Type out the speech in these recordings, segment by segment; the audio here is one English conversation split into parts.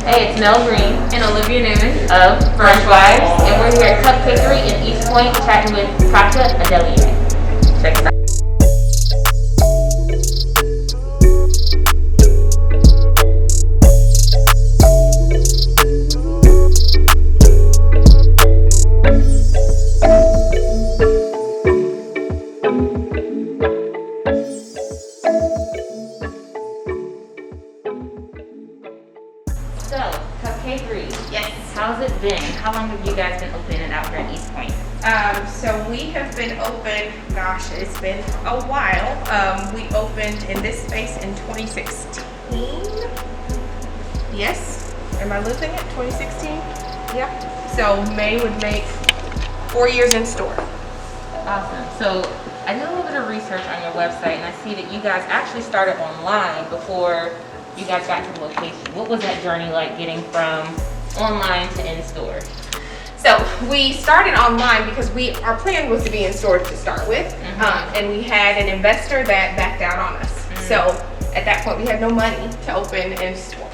Hey, it's Mel Green and Olivia Newman of Brunch Wives, and we're here at Cupcakery in East Point chatting with Katya Adelier. Check it out. So, Cupcakery. Yes. How's it been? How long have you guys been open and out here at East Point? So we have been open, gosh, it's been a while. We opened in this space in 2016. Yes. Am I losing it? 2016? Yeah. So May would make 4 years in store. Awesome. So, I did a little bit of research on your website and I see that you guys actually started online before you guys got to the location. What was that journey like getting from online to in-store? So we started online because our plan was to be in store to start with, and we had an investor that backed out on us. So at that point, we had no money to open in store.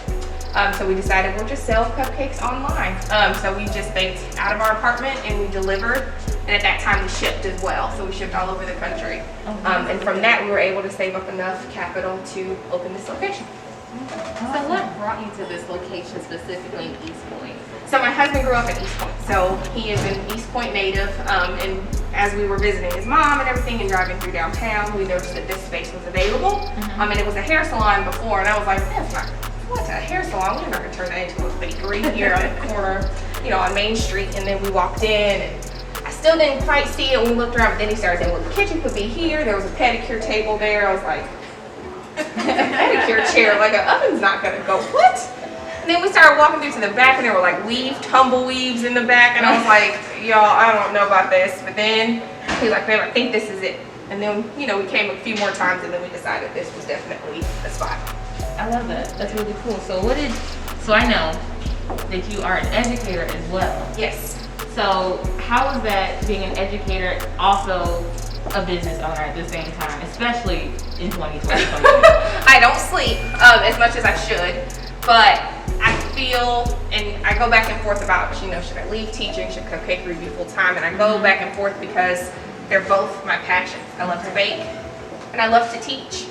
So we decided we'll just sell cupcakes online. So we just baked out of our apartment and we delivered. And at that time, we shipped as well. So we shipped all over the country. And from that, we were able to save up enough capital to open this location. So what brought you to this location specifically in East Point? So my husband grew up in East Point, so he is an East Point native, and as we were visiting his mom and everything and driving through downtown, we noticed that this space was available, and it was a hair salon before, and I was like, that's not, what's a hair salon? We're not gonna turn that into a bakery here on the corner, on Main Street. And then we walked in, and I still didn't quite see it. When we looked around, but then he started saying, well, the kitchen could be here. There was a pedicure table there. I was like, a pedicure chair, like an oven's not gonna go, what? And then we started walking through to the back and there were like tumble weaves in the back, and I was like, y'all, I don't know about this. But then he was like, babe, I think this is it. And then, we came a few more times and then we decided this was definitely the spot. I love that. That's really cool. So I know that you are an educator as well. Yes. So how is that, being an educator, also a business owner at the same time, especially in 2020? I don't sleep as much as I should, but I feel, and I go back and forth about, should I leave teaching, should Cupcakery be full time? And I go back and forth because they're both my passions. I love to bake and I love to teach.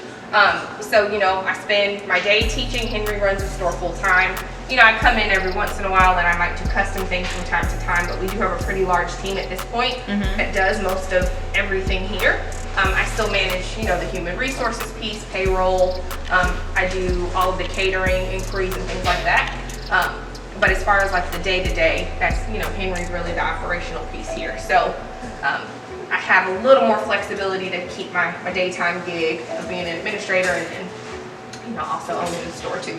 So I spend my day teaching. Henry runs the store full time. I come in every once in a while and I might do custom things from time to time, but we do have a pretty large team at this point that does most of everything here. I still manage, the human resources piece, payroll. I do all of the catering inquiries and things like that. But as far as like the day-to-day, that's, Henry's really the operational piece here. So I have a little more flexibility to keep my daytime gig of being an administrator and also owning the store too.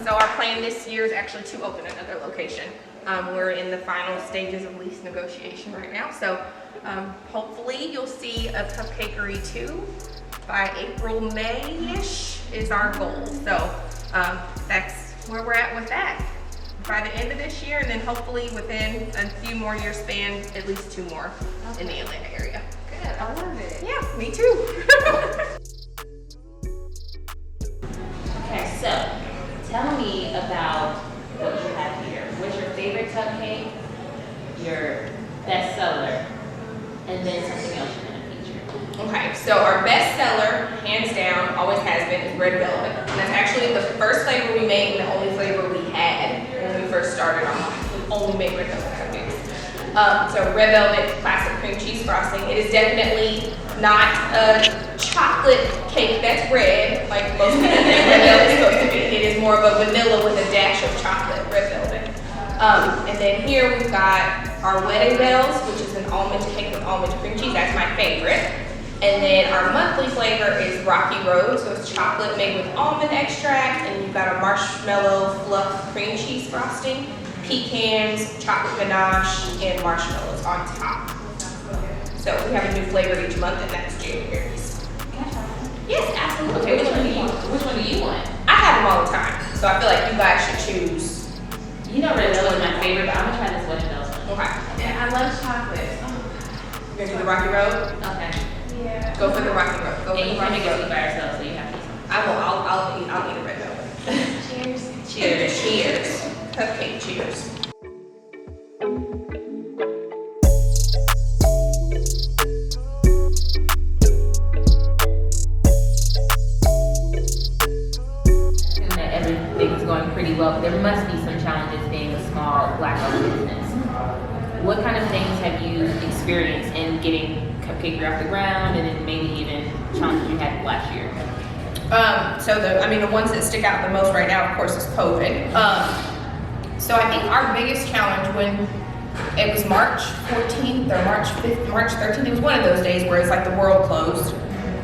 So our plan this year is actually to open another location. We're in the final stages of lease negotiation right now. So hopefully you'll see a Cupcakery 2 by April, May-ish is our goal. So that's where we're at with that. By the end of this year, and then hopefully within a few more years span, at least 2 more in the Atlanta area. Good, I love it. Yeah, me too. Okay, so tell me about what you have here. What's your favorite cupcake, your best seller, and then something else you're going to feature? Okay, so our best seller, hands down, always has been, is red velvet. And that's actually the first flavor we made and the only flavor we had when we first started online. We only made red velvet cupcakes. So red velvet classic cream cheese frosting. It is definitely not a chocolate cake that's red, like most people think red velvet is supposed to be. It is more of a vanilla with a dash of chocolate, red velvet. And then here we've got our wedding bells, which is an almond cake with almond cream cheese. That's my favorite. And then our monthly flavor is Rocky Road, so it's chocolate made with almond extract, and you've got a marshmallow fluff cream cheese frosting, pecans, chocolate ganache, and marshmallows on top. So we have a new flavor each month, and that's January's. Yes, absolutely. Okay, which one do you want? I have them all the time, so I feel like you guys should choose. Red velvet is my favorite, but I'm gonna try this wedding bells one. Okay. Yeah, I love chocolate. You're gonna do the Rocky Road? Okay. Yeah. Go for the Rocky Road. Go for And the you Rocky can't make it Road. by yourself, so you have to eat some. I'll eat a red velvet. Cheers. Cheers. Cheers. cupcake cheers. That everything's going pretty well, but there must be some challenges being a small Black-owned business. What kind of things have you experienced in getting Cupcakery off the ground, and then maybe even challenges you had last year? The ones that stick out the most right now, of course, is COVID. So I think our biggest challenge when it was March 14th or March 5th, March 13th, it was one of those days where it's like the world closed.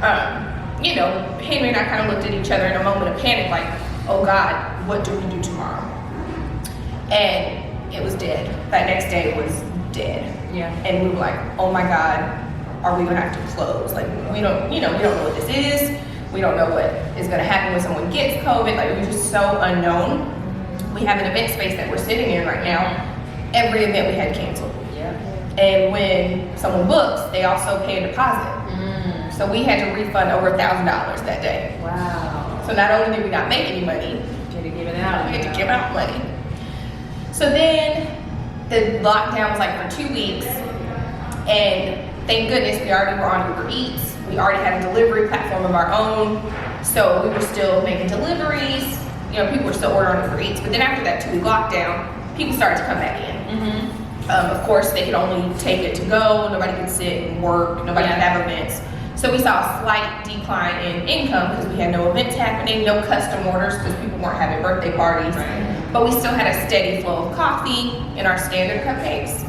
Henry and I kind of looked at each other in a moment of panic, like, oh God, what do we do tomorrow? And it was dead. That next day was dead. Yeah. And we were like, oh my God, are we gonna have to close? Like, we don't know what this is. We don't know what is gonna happen when someone gets COVID. Like, it was just so unknown. We have an event space that we're sitting in right now. Every event we had canceled. Yeah. And when someone books, they also pay a deposit. So we had to refund over $1,000 that day. Wow. So not only did we not make any money, You had to give it out. we had to give out money. So then the lockdown was like for 2 weeks, and thank goodness we already were on Uber Eats. We already had a delivery platform of our own, so we were still making deliveries. People were still ordering on Uber Eats. But then after that 2-week lockdown, people started to come back in. Of course, they could only take it to go. Nobody could sit and work. Nobody could have events. So we saw a slight decline in income because we had no events happening, no custom orders because people weren't having birthday parties. Right. But we still had a steady flow of coffee and our standard cupcakes.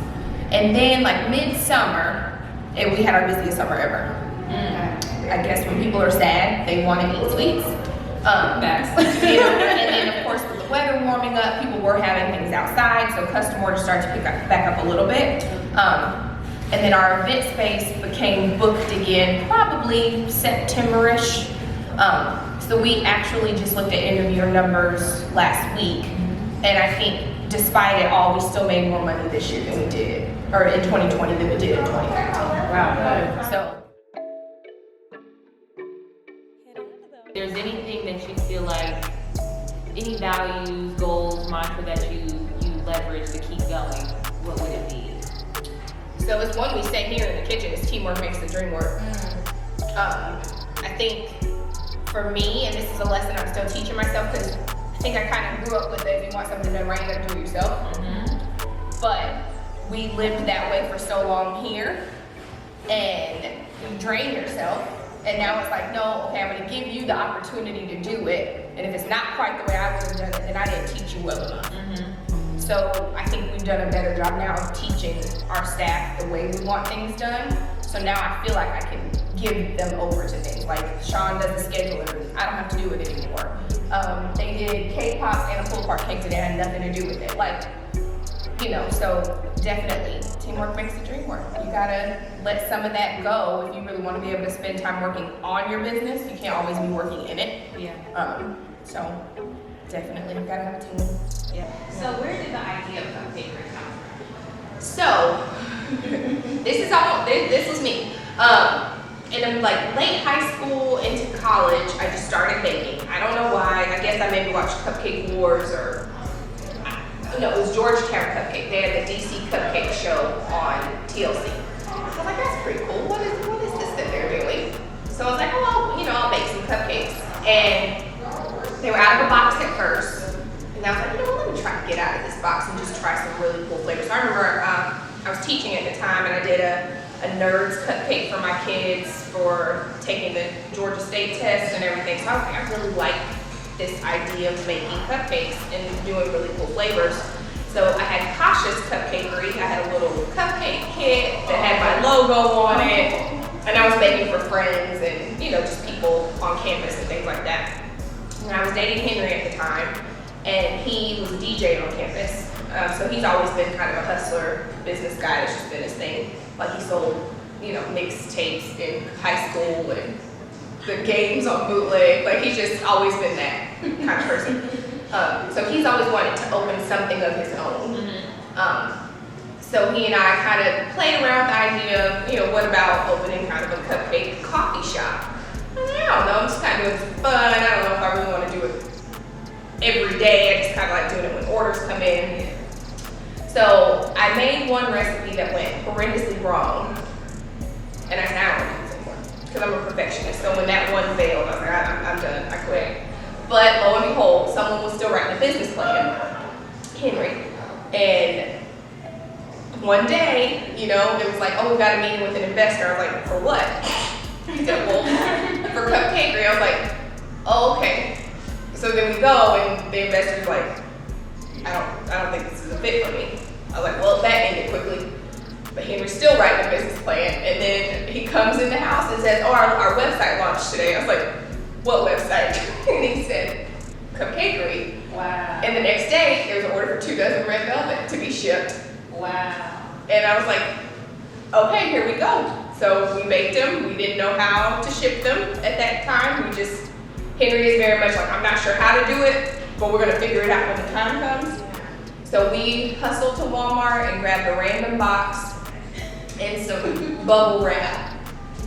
And then like mid-summer, we had our busiest summer ever. I guess when people are sad, they want to eat sweets. And then of course with the weather warming up, people were having things outside, so custom orders started to pick back up a little bit. And then our event space became booked again, probably September-ish. So we actually just looked at end-of-year numbers last week, and I think despite it all, we still made more money this year than we did, or in 2020 than we did in 2019. Wow. So. If there's anything that you feel like, any values, goals, mantra that you leverage to keep going, what would it be? So it's one we say here in the kitchen, is teamwork makes the dream work. I think for me, and this is a lesson I'm still teaching myself, because I think I kind of grew up with it, if you want something done right, you gotta do it yourself. But we lived that way for so long here, and you drain yourself, and now it's like, no, okay, I'm gonna give you the opportunity to do it, and if it's not quite the way I would have done it, then I didn't teach you well enough. So I think we've done a better job now of teaching our staff the way we want things done. So now I feel like I can give them over to things. Like Sean does the schedule every week. I don't have to do it anymore. They did K-pop and a pull apart cake today. I had nothing to do with it. So definitely teamwork makes the dream work. You gotta let some of that go if you really want to be able to spend time working on your business. You can't always be working in it. So definitely you gotta have a team. So where did the idea of Cupcakery come from? So this was me. In like late high school into college, I just started baking. I don't know why. I guess I maybe watched Cupcake Wars, or no, it was Georgetown Cupcake. They had the DC Cupcake show on TLC. I was like, that's pretty cool. What is this that they're doing? So I was like, I'll bake some cupcakes. And they were out of a box at first. And I was like, let me try to get out of this box and just try some really cool flavors. So I remember I was teaching at the time, and I did a Nerds cupcake for my kids for taking the Georgia State test and everything. So I was like, I really like this idea of making cupcakes and doing really cool flavors. So I had Kasha's Cupcakery. I had a little cupcake kit that had my logo on it. And I was baking for friends and, just people on campus and things like that. And I was dating Henry at the time, and he was a DJ on campus. So he's always been kind of a hustler, business guy. That's just been his thing. Like he sold, mixtapes in high school and the games on bootleg. Like he's just always been that kind of person. So he's always wanted to open something of his own. So he and I kind of played around with the idea of, what about opening kind of a cupcake coffee shop? I don't know, I'm just kind of doing some fun. I don't know if I really want to do it every day. I just kind of like doing it when orders come in. So I made one recipe that went horrendously wrong, and I said, I don't want to do this anymore because I'm a perfectionist. So when that one failed, I was like, I'm done, I quit. But lo and behold, someone was still writing a business plan, Henry, and one day, you know, it was like, oh, we got a meeting with an investor. I was like, for what? He said, well, for Cupcakery. I was like, oh, okay. So then we go, and the investor's like, I don't think this is a fit for me. I was like, well, that ended quickly. But Henry's still writing a business plan, and then he comes in the house and says, oh, our website launched today. I was like, what website? And he said, Cupcakery. Wow. And the next day, there was an order for 2 dozen red velvet to be shipped. Wow. And I was like, okay, here we go. So we baked them. We didn't know how to ship them at that time. Henry is very much like, I'm not sure how to do it, but we're gonna figure it out when the time comes. So we hustled to Walmart and grabbed a random box and some bubble wrap.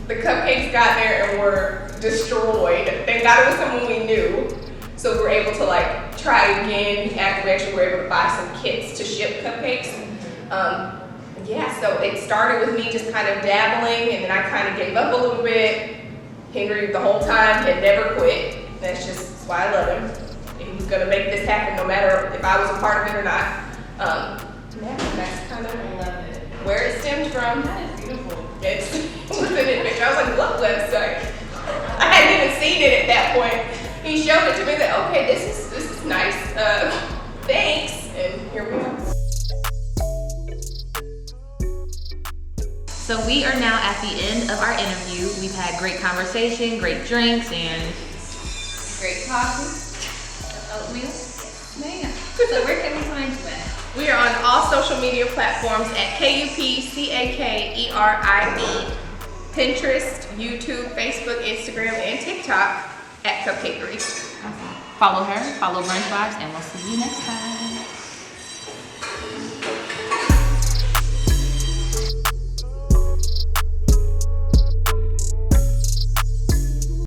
The cupcakes got there and were destroyed. Thank God it was someone we knew. So we were able to like try again after we actually were able to buy some kits to ship cupcakes. Yeah, so it started with me just kind of dabbling, and then I kind of gave up a little bit. Henry the whole time had never quit. That's why I love him. He was gonna make this happen no matter if I was a part of it or not. Yeah, that's kind of where it stemmed from. That is beautiful. It was an adventure. I was like, what website? I hadn't even seen it at that point. He showed it to me that, okay, this is nice. Thanks. And here we are. So we are now at the end of our interview. We've had great conversation, great drinks, and Great coffee. Oatmeal. Man. So where can we find you at? We are on all social media platforms at KUPCAKERIE, Pinterest, YouTube, Facebook, Instagram, and TikTok at Cupcakery. follow her, follow Brunch Vibes, and we'll see you next time.